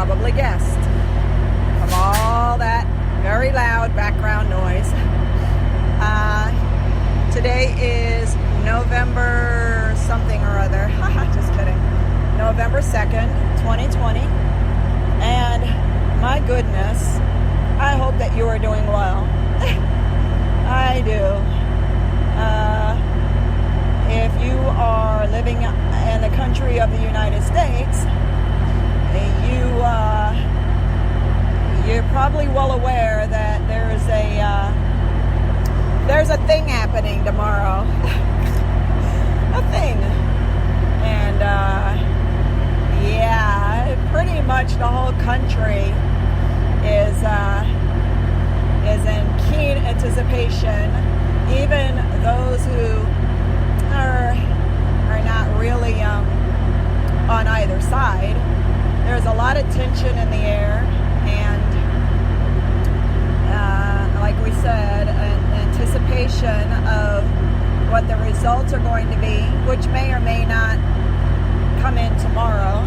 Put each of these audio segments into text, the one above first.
probably guessed from all that very loud background noise. Today is November something or other. Just kidding. November 2nd, 2020. And my goodness, I hope that you are doing well. I do. If you are living in the country of the United States, you're probably well aware that there's a thing happening tomorrow. A thing. And pretty much the whole country is in keen anticipation. Even those who are not really on either side. There's a lot of tension in the air, and like we said, an anticipation of what the results are going to be, which may or may not come in tomorrow.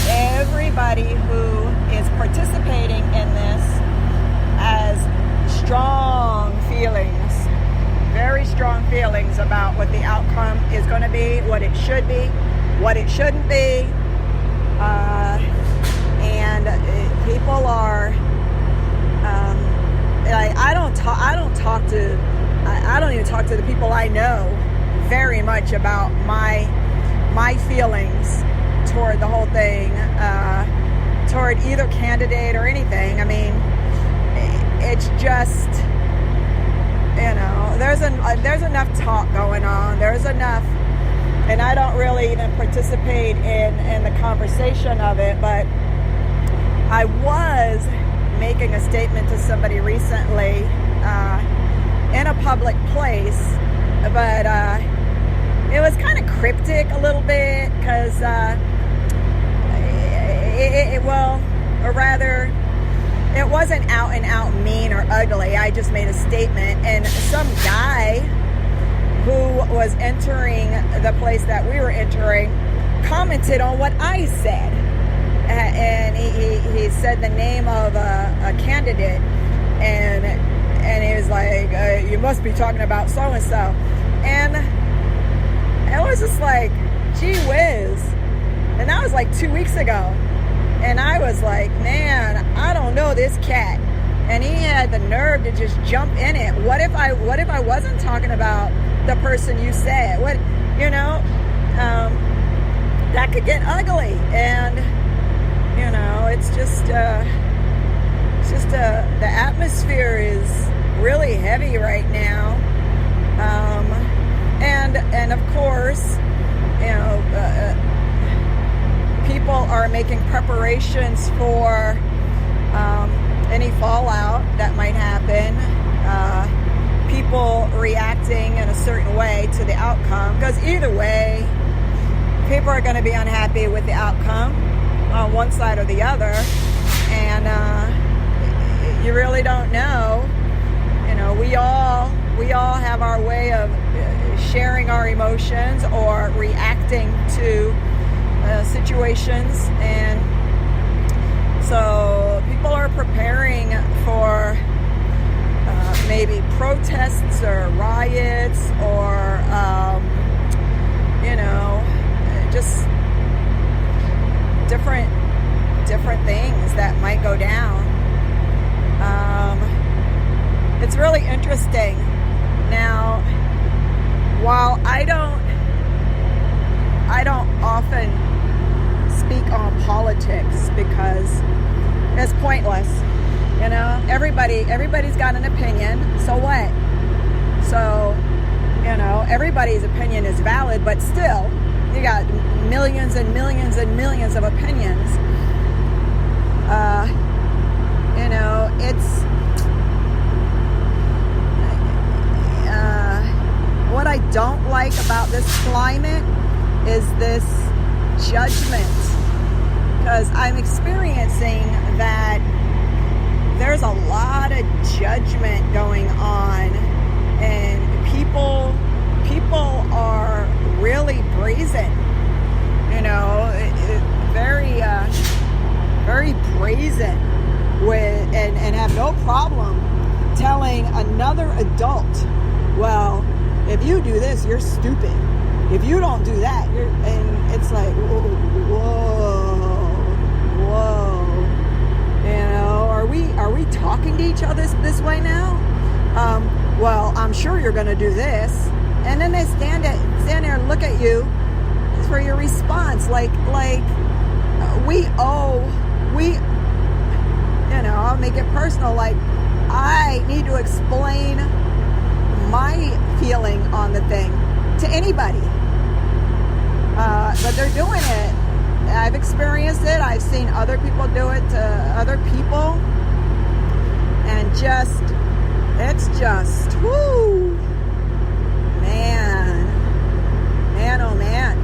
Everybody who is participating in this has strong feelings, very strong feelings about what the outcome is going to be, what it should be, what it shouldn't be, and people are. I don't even talk to the people I know very much about my feelings toward the whole thing, toward either candidate or anything. I mean, it's just, there's enough talk going on. There's enough, and I don't really even participate in the conversation of it, but I was making a statement to somebody recently in a public place, but it was kind of cryptic a little bit because it wasn't out and out mean or ugly. I just made a statement, and some guy who was entering the place that we were entering commented on what I said, and he said the name of a candidate, and he was like, you must be talking about so and so, and it was just like, gee whiz. And that was like 2 weeks ago. And I was like, man, I don't know this cat. And he had the nerve to just jump in it. What if I wasn't talking about the person you said? That could get ugly. And, it's just the atmosphere is really heavy right now. And of course, people are making preparations for any fallout that might happen. People reacting in a certain way to the outcome, because either way, people are going to be unhappy with the outcome on one side or the other, and you really don't know. We all have our way of sharing our emotions or reacting to situations, and so people are preparing for maybe protests or riots or just different things that might go down. It's really interesting. Now, while I don't often speak on politics because it's pointless. Everybody's got an opinion. So what? So, everybody's opinion is valid, but still, you got millions and millions and millions of opinions. It's what I don't like about this climate is this judgment, because I'm experiencing that there's a lot of judgment going on, and people are really brazen brazen with and have no problem telling another adult, well, if you do this, you're stupid. If you don't do that, and it's like, whoa. Are we talking to each other this way now? Well, I'm sure you're going to do this, and then they stand there and look at you for your response, I'll make it personal. Like, I need to explain my feeling on the thing to anybody, but they're doing it. I've experienced it. I've seen other people do it to other people, and it's just, whoo, man, oh man.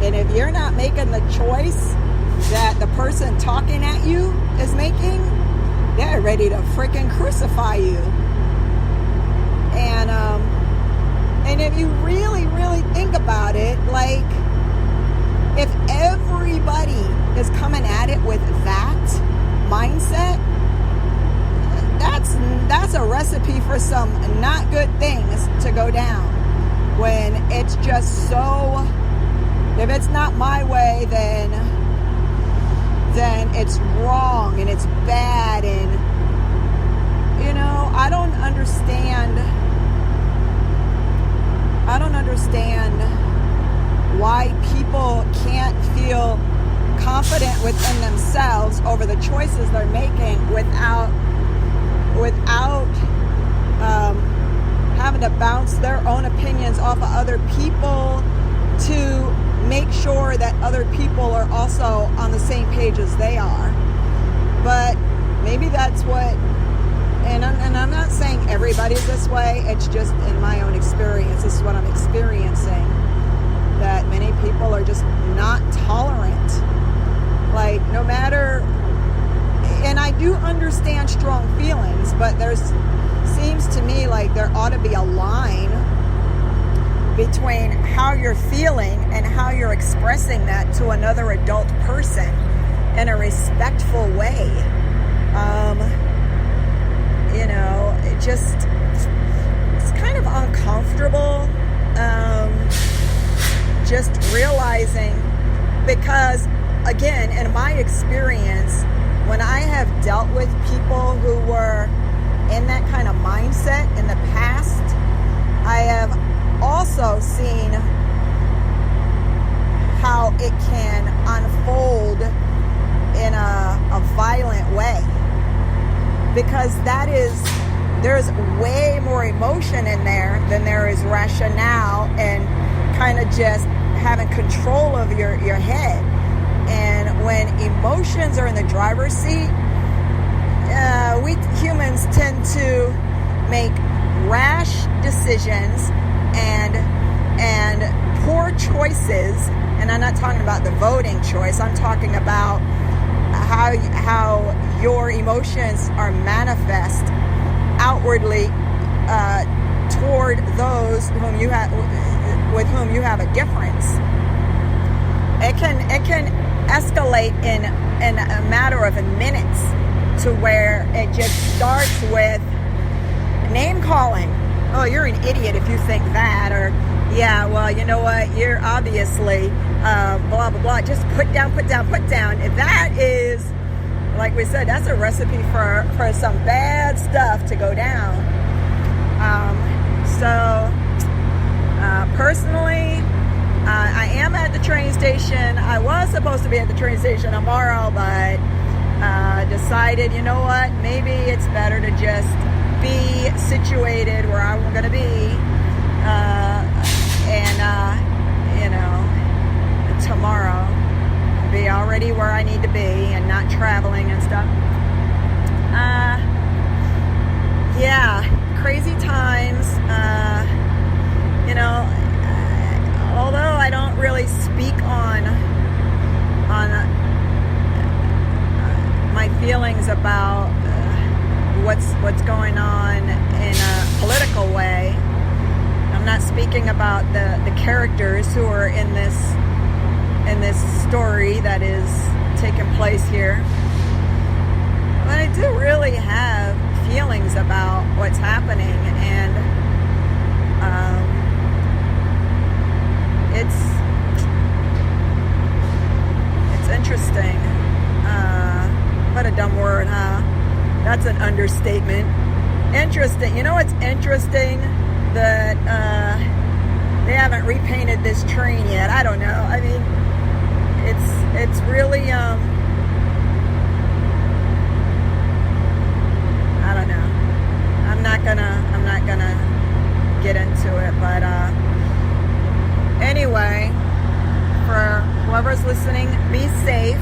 And if you're not making the choice that the person talking at you is making, they're ready to freaking crucify you. And if you really, really think about it, like, if everybody is coming at it with that mindset, that's a recipe for some not good things to go down. When it's just so, if it's not my way, then it's wrong and it's bad, and I don't understand why people can't feel confident within themselves over the choices they're making without having to bounce their own opinions off of other people to make sure that other people are also on the same page as they are. But maybe that's what, and I'm not saying everybody's this way, it's just in my own experience, this is what I'm experiencing, that many people are just not tolerant. Like, no matter, and I do understand strong feelings, but seems to me like there ought to be a line between how you're feeling and how you're expressing that to another adult person in a respectful way. It's kind of uncomfortable, just realizing, because again, in my experience, when I have dealt with people who were in that kind of mindset in the past, I have also seen how it can unfold in a violent way, because there's way more emotion in there than there is rationale and kind of just having control of your head. And when emotions are in the driver's seat, we humans tend to make rash decisions and poor choices. And I'm not talking about the voting choice. I'm talking about how your emotions are manifest outwardly toward those with whom you have a difference. It can escalate in a matter of minutes to where it just starts with name calling. Oh, you're an idiot if you think that, or yeah, well, you know what, you're obviously blah blah blah. Just put down. If that is, like we said, that's a recipe for some bad stuff to go down. Personally, I am at the train station. I was supposed to be at the train station tomorrow, but decided, you know what, maybe it's better to just be situated where I'm going to be, tomorrow, be already where I need to be and not traveling and stuff. Crazy times. Although I don't really speak on my feelings about what's going on in a political way. I'm not speaking about the characters who are in this story that is place here. But I do really have feelings about what's happening, and it's interesting. What a dumb word, huh? That's an understatement. Interesting. You know what's interesting? That they haven't repainted this train yet. I don't know. I mean, it's really I don't know. I'm not gonna get into it, but anyway, for whoever's listening, be safe.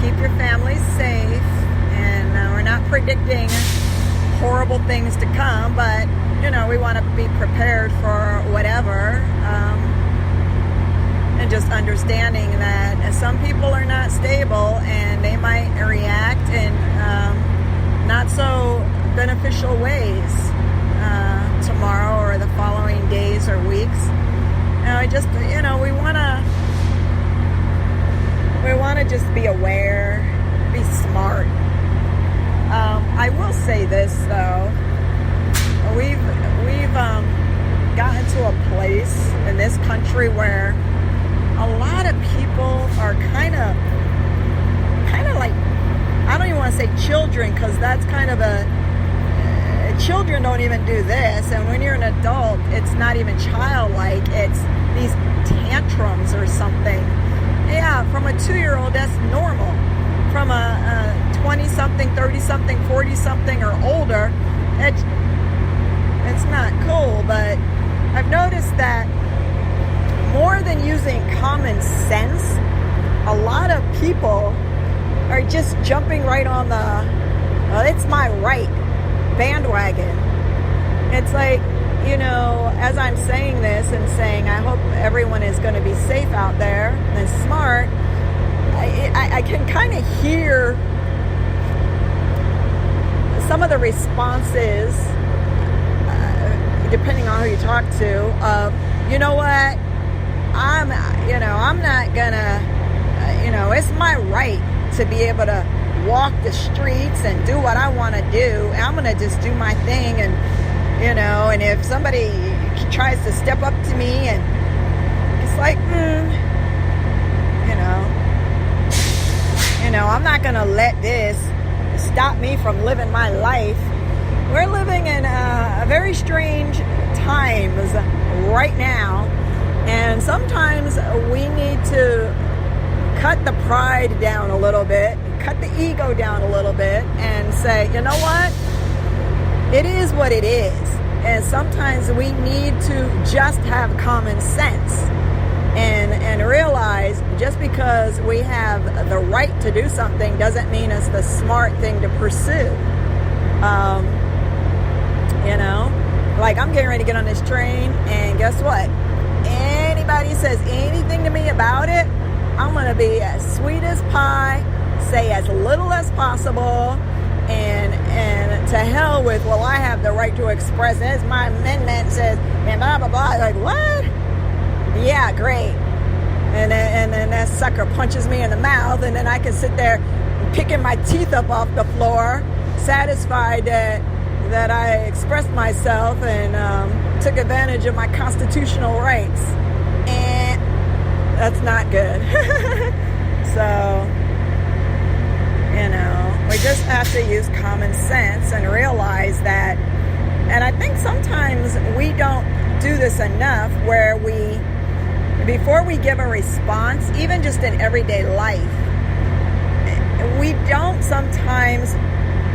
Keep your family safe, and we're not predicting horrible things to come, but you know, we want to be prepared for whatever, and just understanding that some people are not stable and they might react in not so beneficial ways tomorrow or the following days or weeks. We want to just be aware, be smart. I will say this though, we've gotten to a place in this country where a lot of people are kind of like, I don't even want to say children, because that's kind of children don't even do this, and when you're an adult, it's not even childlike, it's these tantrums or something. Yeah, from a 2-year-old, that's normal. From a 20-something, 30-something, 40-something or older, it's not cool. But I've noticed that more than using common sense, a lot of people are just jumping right on the, well, it's my right bandwagon. It's like, as I'm saying this and saying I hope everyone is going to be safe out there and smart, I can kind of hear some of the responses, depending on who you talk to, of, you know what, I'm not gonna, it's my right to be able to walk the streets and do what I want to do. I'm gonna just do my thing, and and if somebody tries to step up to me, and it's like, I'm not gonna let this stop me from living my life. We're living in a very strange times right now, and sometimes we need to cut the pride down a little bit, cut the ego down a little bit, and say, you know what? It is what it is. And sometimes we need to just have common sense and realize just because we have the right to do something doesn't mean it's the smart thing to pursue. Like, I'm getting ready to get on this train, and guess what? Anybody says anything to me about it, I'm going to be as sweet as pie, say as little as possible, and to hell with, well, I have the right to express, as my amendment says, and blah, blah, blah. Like, what? Yeah, great. And then that sucker punches me in the mouth, and then I can sit there picking my teeth up off the floor, satisfied that I expressed myself and took advantage of my constitutional rights. And that's not good. So, we just have to use common sense and realize that. And I think sometimes we don't do this enough, where before we give a response, even just in everyday life, we don't sometimes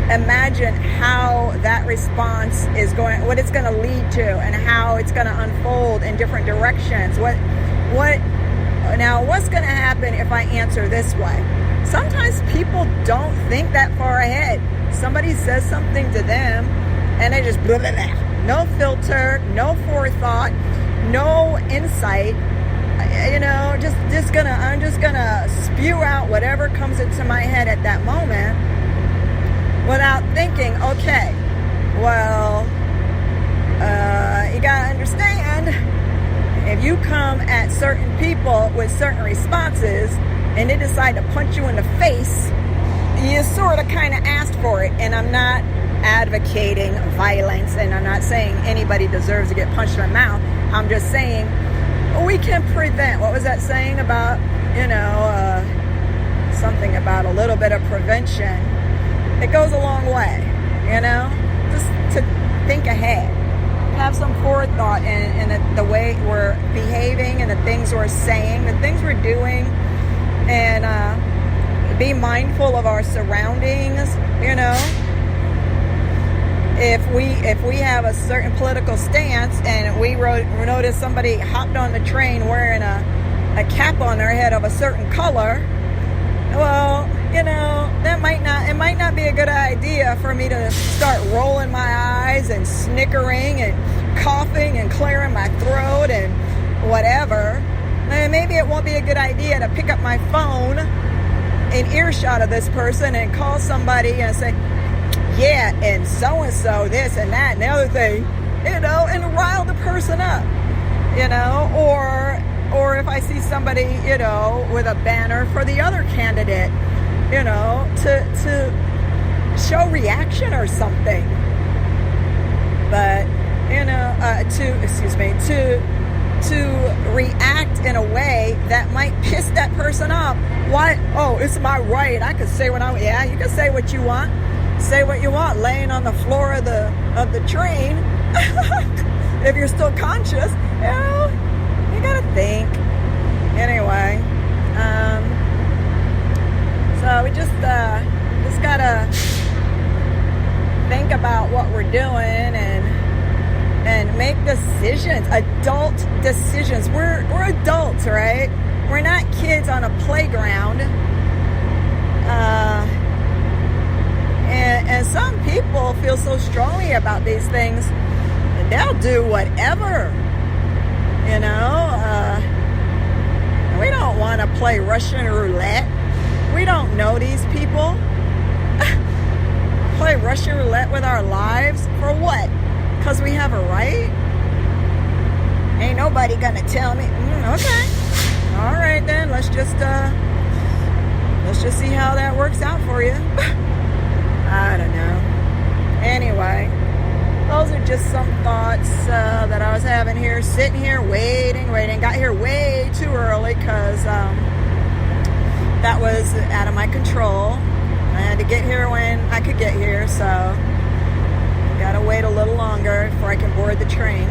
imagine how that response is going, what it's going to lead to, and how it's going to unfold in different directions. Now, what's going to happen if I answer this way? Sometimes people don't think that far ahead. Somebody says something to them, and they just blah, blah, blah. No filter, no forethought, no insight. I'm just gonna spew out whatever comes into my head at that moment, without thinking, okay, well, you gotta understand, if you come at certain people with certain responses, and they decide to punch you in the face, you sort of kind of asked for it. And I'm not advocating violence, and I'm not saying anybody deserves to get punched in the mouth. I'm just saying we can prevent. What was that saying about, something about a little bit of prevention? It goes a long way, just to think ahead, have some forethought in the way we're behaving and the things we're saying, the things we're doing, and be mindful of our surroundings. If we have a certain political stance and we notice somebody hopped on the train wearing a cap on their head of a certain color, well, it might not be a good idea for me to start rolling my eyes and snickering and coughing and clearing my throat and whatever. And maybe it won't be a good idea to pick up my phone in earshot of this person and call somebody and say, yeah, and so-and-so, this and that and the other thing, and rile the person up, or if I see somebody, with a banner for the other candidate, to show reaction or something. But, to react in a way that might piss that person off. Why? Oh, it's my right. I could say you can say what you want. Say what you want, laying on the floor of the train. If you're still conscious, you gotta think. Anyway, so we just gotta think about what we're doing and make decisions, adult decisions. We're adults, right? We're not kids on a playground. And some people feel so strongly about these things that they'll do whatever. We don't want to play Russian roulette. We don't know these people. Play Russian roulette with our lives for what? Because we have a right? Ain't nobody gonna tell me. Okay. All right then. Let's just see how that works out for you. I don't know. Anyway, those are just some thoughts that I was having here, sitting here waiting. Got here way too early because that was out of my control. I had to get here when I could get here, so gotta wait a little longer before I can board the train.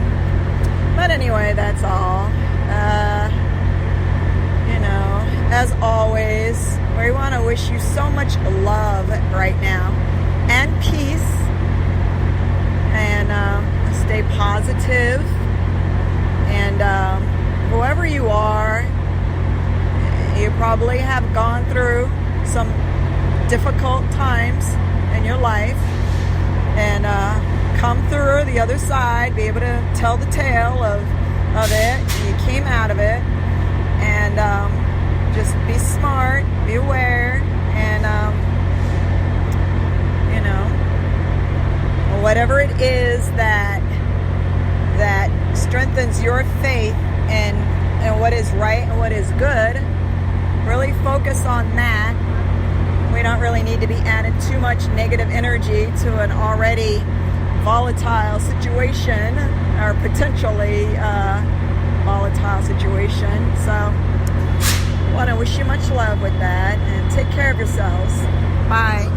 But anyway, that's all. As always, we want to wish you so much love right now and peace, and stay positive. And whoever you are, you probably have gone through some difficult times in your life, and come through the other side, be able to tell the tale of it. You came out of it, and just be smart, be aware, and whatever it is that strengthens your faith and what is right and what is good, really focus on that. We don't really need to be adding too much negative energy to an already volatile situation, or potentially volatile situation. So I want to wish you much love with that, and take care of yourselves. Bye.